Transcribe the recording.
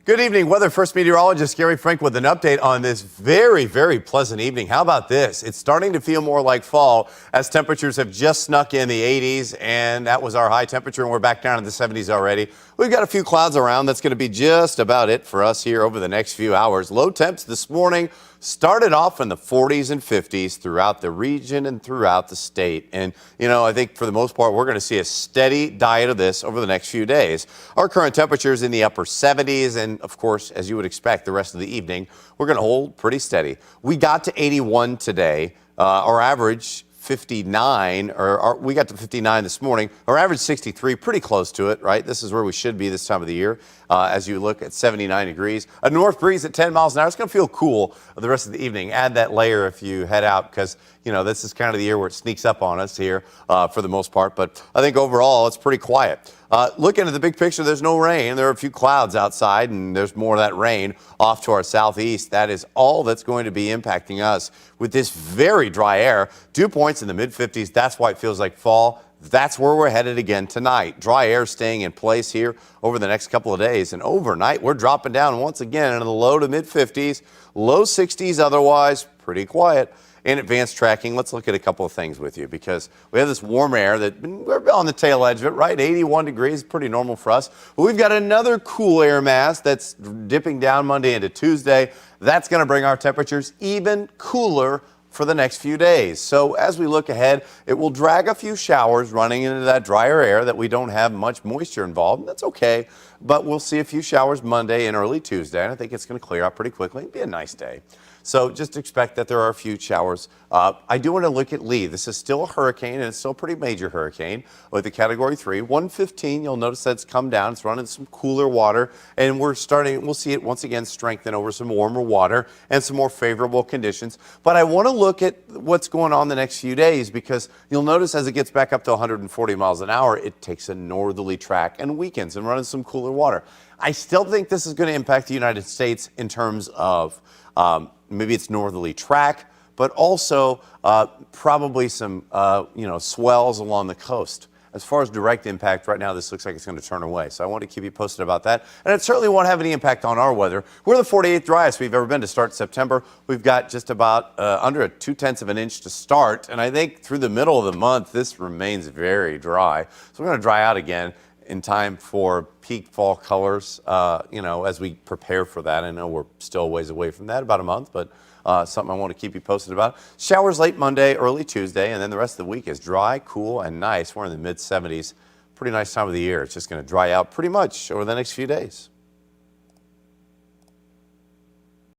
Good evening, Weather First meteorologist Gary Frank with an update on this very, very pleasant evening. How about this? It's starting to feel more like fall as temperatures have just snuck in the 80s, and that was our high temperature, and we're back down in the 70s already. We've got a few clouds around. That's going to be just about it for us here over the next few hours. Low temps this morning started off in the 40s and 50s throughout the region and throughout the state. And, you know, I think for the most part, we're going to see a steady diet of this over the next few days. Our current temperature is in the upper 70s. And, of course, as you would expect, the rest of the evening, we're going to hold pretty steady. We got to 81 today. Our average 59, we got to 59 this morning. Our average 63, pretty close to it, right? This is where we should be this time of the year. As you look at 79 degrees, a north breeze at 10 miles an hour. It's going to feel cool the rest of the evening. Add that layer if you head out because, you know, this is kind of the year where it sneaks up on us here for the most part. But I think overall it's pretty quiet. Looking at the big picture, there's no rain. There are a few clouds outside, and there's more of that rain off to our southeast. That is all that's going to be impacting us with this very dry air. Dew points in the mid-50s. That's why it feels like fall. That's where we're headed again tonight. Dry air staying in place here over the next couple of days. And overnight, we're dropping down once again into the low to mid-50s, low 60s otherwise. Pretty quiet. In advanced tracking, let's look at a couple of things with you because we have this warm air that we're on the tail edge of it, right? 81 degrees, pretty normal for us. But we've got another cool air mass that's dipping down Monday into Tuesday. That's going to bring our temperatures even cooler for the next few days. So as we look ahead, it will drag a few showers running into that drier air that we don't have much moisture involved. That's okay, but we'll see a few showers Monday and early Tuesday, and I think it's going to clear out pretty quickly. It'll be a nice day. So just expect that there are a few showers. I do want to look at Lee. This is still a hurricane, and it's still a pretty major hurricane with a Category 3. 115, you'll notice that it's come down. It's running some cooler water, and we'll see it once again strengthen over some warmer water and some more favorable conditions. But I want to look at what's going on the next few days because you'll notice as it gets back up to 140 miles an hour, it takes a northerly track and weakens and running some cooler water. I still think this is going to impact the United States in terms of maybe it's northerly track, but also probably some swells along the coast. As far as direct impact, right now this looks like it's going to turn away. So I want to keep you posted about that. And it certainly won't have any impact on our weather. We're the 48th driest we've ever been to start September. We've got just about under 0.2 of an inch to start. And I think through the middle of the month, this remains very dry. So we're going to dry out again in time for peak fall colors, as we prepare for that. I know we're still a ways away from that, about a month, but something I want to keep you posted about. Showers late Monday, early Tuesday, and then the rest of the week is dry, cool, and nice. We're in the mid-70s. Pretty nice time of the year. It's just going to dry out pretty much over the next few days.